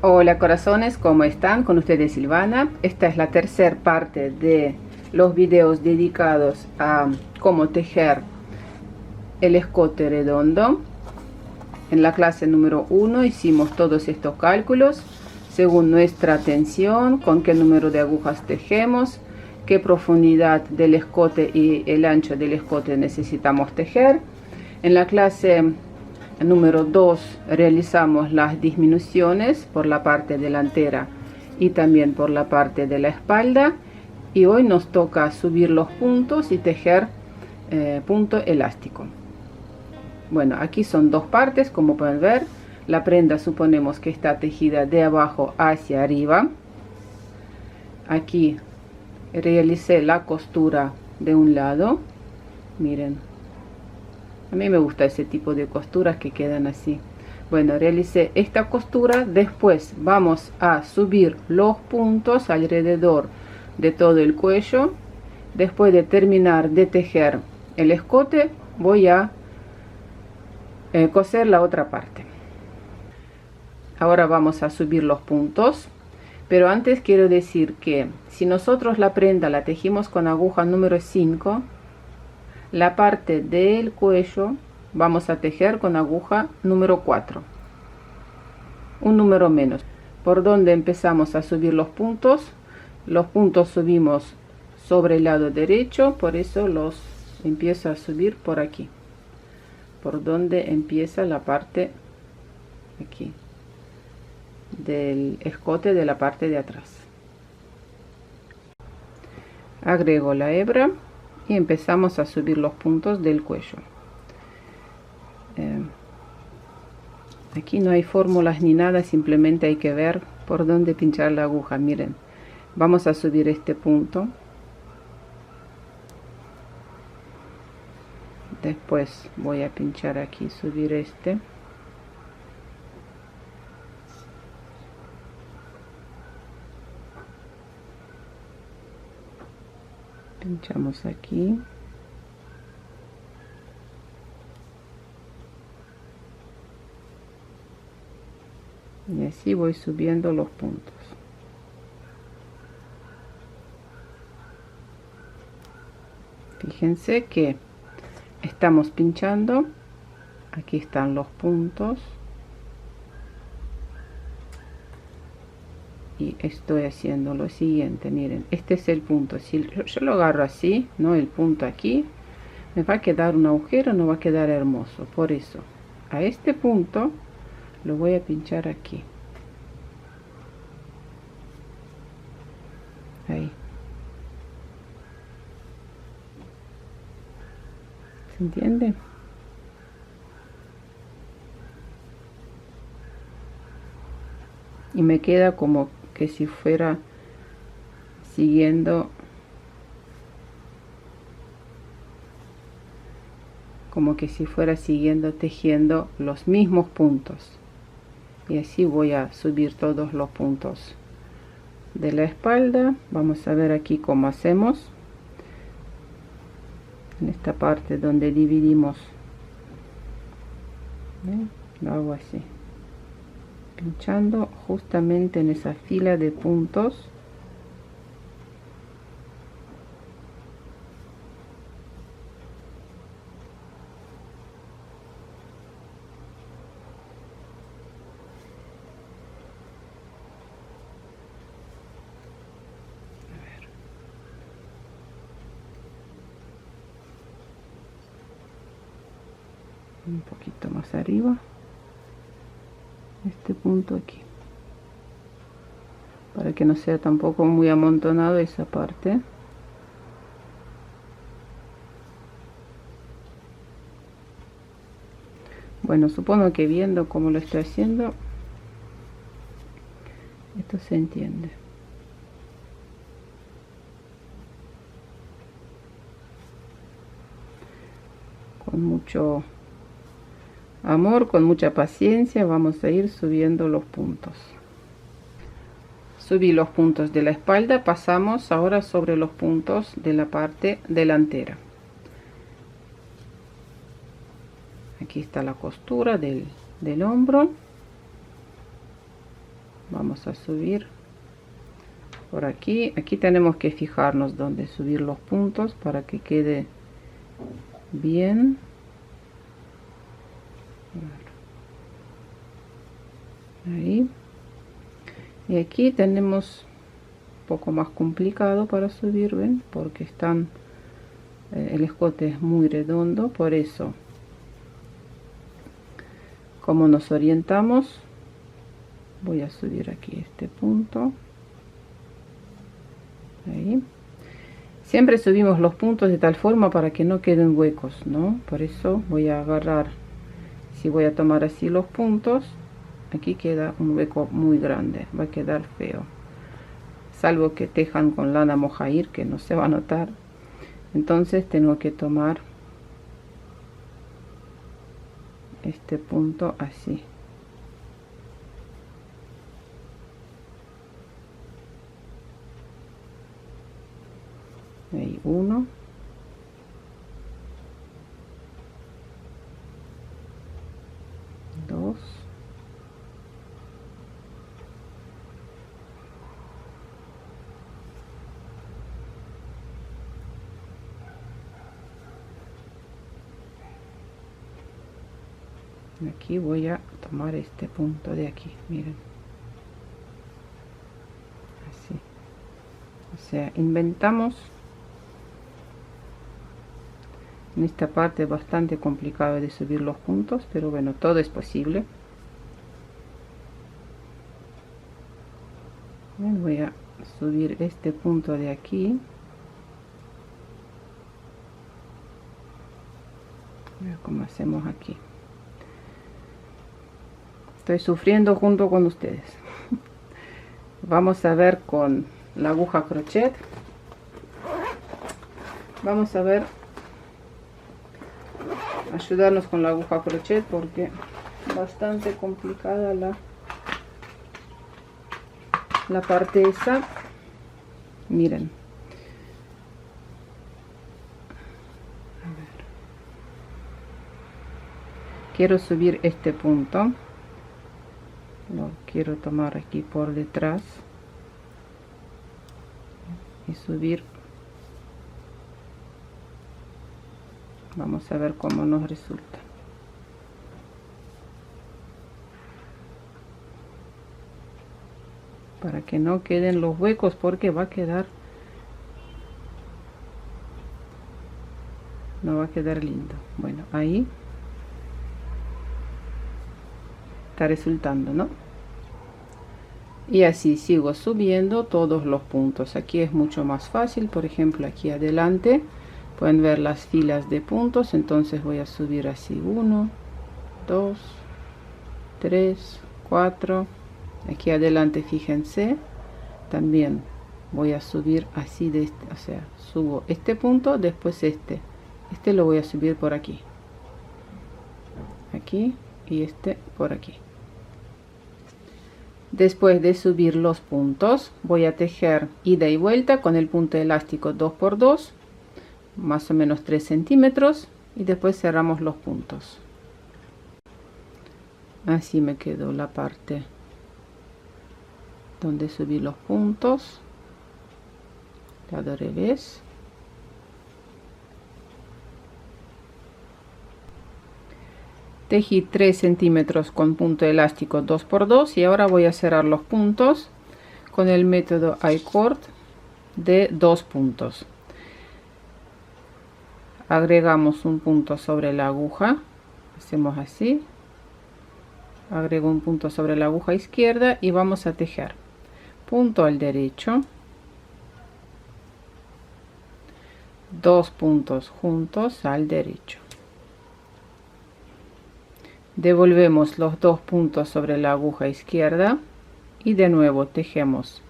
Hola corazones, ¿cómo están? Con ustedes Silvana. Esta es la tercera parte de los videos dedicados a cómo tejer el escote redondo. En la clase número 1 hicimos todos estos cálculos según nuestra tensión, con qué número de agujas tejemos, qué profundidad del escote y el ancho del escote necesitamos tejer. En la clase número 2 realizamos las disminuciones por la parte delantera y también por la parte de la espalda, y hoy nos toca subir los puntos y tejer punto elástico. Bueno, aquí son dos partes, como pueden ver. La prenda suponemos que está tejida de abajo hacia arriba. Aquí realicé la costura de un lado, miren, a mí me gusta ese tipo de costuras que quedan así. Bueno, realicé esta costura. Después vamos a subir los puntos alrededor de todo el cuello. Después de terminar de tejer el escote, voy a coser la otra parte. Ahora vamos a subir los puntos, pero antes quiero decir que si nosotros la prenda la tejimos con aguja número 5, la parte del cuello vamos a tejer con aguja número 4, un número menos. Por donde empezamos a subir los puntos subimos sobre el lado derecho, por eso los empiezo a subir por aquí, por donde empieza la parte aquí del escote de la parte de atrás. Agrego la hebra y empezamos a subir los puntos del cuello. Aquí no hay fórmulas ni nada, simplemente hay que ver por dónde pinchar la aguja. Miren, vamos a subir este punto, después voy a pinchar aquí, subir este, pinchamos aquí, y así voy subiendo los puntos. Fíjense que estamos pinchando, aquí están los puntos y estoy haciendo lo siguiente. Miren, este es el punto. Si yo lo agarro así, no el punto aquí, me va a quedar un agujero, no va a quedar hermoso. Por eso a este punto lo voy a pinchar aquí, ahí. ¿Se entiende? Y me queda como que si fuera siguiendo, tejiendo los mismos puntos. Y así voy a subir todos los puntos de la espalda. Vamos a ver aquí cómo hacemos en esta parte donde dividimos. ¿Ven? Lo hago así, pinchando justamente en esa fila de puntos. Un poquito más arriba, este punto aquí, para que no sea tampoco muy amontonado esa parte. Bueno, supongo que viendo cómo lo estoy haciendo, esto se entiende. Con mucho amor, con mucha paciencia, vamos a ir subiendo los puntos. Subí los puntos de la espalda, pasamos ahora sobre los puntos de la parte delantera. Aquí está la costura del hombro. vamos a subir por aquí. Aquí tenemos que fijarnos dónde subir los puntos para que quede bien. Ahí. Y aquí tenemos un poco más complicado para subir, ven, porque están el escote es muy redondo, por eso como nos orientamos, voy a subir aquí este punto. Ahí. Siempre subimos los puntos de tal forma para que no queden huecos, ¿no? Por eso voy a agarrar, si voy a tomar así los puntos, aquí queda un hueco muy grande, va a quedar feo, salvo que tejan con lana mohair, que no se va a notar. Entonces tengo que tomar este punto así. Ahí, 1, 2, aquí voy a tomar este punto de aquí, miren, así. O sea, inventamos en esta parte bastante complicado de subir los puntos, pero bueno, todo es posible. Bien, voy a subir este punto de aquí. Mira cómo hacemos aquí. Estoy sufriendo junto con ustedes. Vamos a ver con la aguja crochet. Vamos a ver, ayudarnos con la aguja crochet porque bastante complicada la parte esa. Miren. A ver. Quiero subir este punto. Lo quiero tomar aquí por detrás y subir. Vamos a ver cómo nos resulta. Para que no queden los huecos, porque va a quedar, no va a quedar lindo. Bueno, ahí está resultando, ¿no? Y así sigo subiendo todos los puntos. Aquí es mucho más fácil. Por ejemplo, aquí adelante pueden ver las filas de puntos. Entonces voy a subir así 1, 2, 3, 4. Aquí adelante, fíjense, también voy a subir así de este, o sea, subo este punto, después este lo voy a subir por aquí, aquí, y este por aquí. Después de subir los puntos, voy a tejer ida y vuelta con el punto elástico 2×2, más o menos 3 centímetros, y después cerramos los puntos. Así me quedó la parte donde subí los puntos, lado revés. Tejí 3 centímetros con punto elástico 2×2 y ahora voy a cerrar los puntos con el método I-cord de 2 puntos. Agregamos un punto sobre la aguja, hacemos así, agrego un punto sobre la aguja izquierda y vamos a tejer punto al derecho, 2 puntos juntos al derecho. Devolvemos los 2 puntos sobre la aguja izquierda y de nuevo tejemos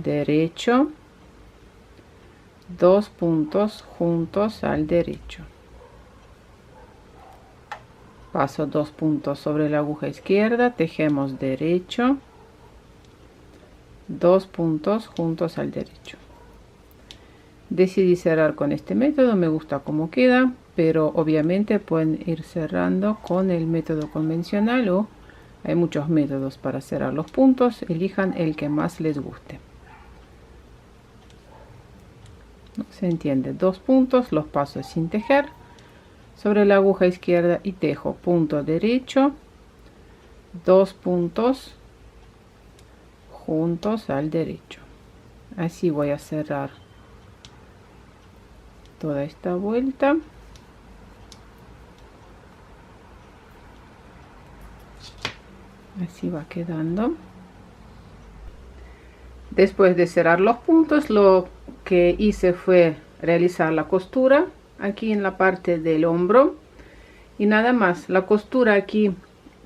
derecho, 2 puntos juntos al derecho. Paso 2 puntos sobre la aguja izquierda, tejemos derecho, 2 puntos juntos al derecho. Decidí cerrar con este método, me gusta cómo queda, pero obviamente pueden ir cerrando con el método convencional o Hay muchos métodos para cerrar los puntos, elijan el que más les guste. Se entiende, 2 puntos, los paso sin tejer sobre la aguja izquierda y tejo punto derecho, 2 puntos juntos al derecho. Así voy a cerrar toda esta vuelta. Así va quedando. Después de cerrar los puntos, lo que hice fue realizar la costura aquí en la parte del hombro y nada más. La costura aquí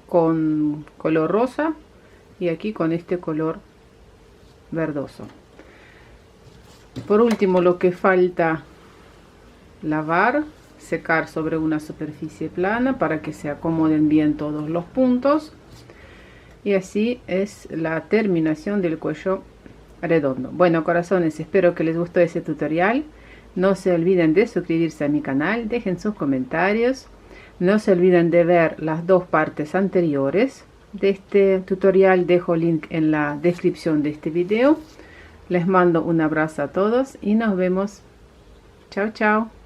con color rosa y aquí con este color verdoso. Por último, lo que falta lavar, secar sobre una superficie plana para que se acomoden bien todos los puntos. Y así es la terminación del cuello redondo. Bueno, corazones, espero que les gustó ese tutorial. No se olviden de suscribirse a mi canal, dejen sus comentarios. No se olviden de ver las 2 partes anteriores de este tutorial. Dejo link en la descripción de este video. Les mando un abrazo a todos y nos vemos. Chao, chao.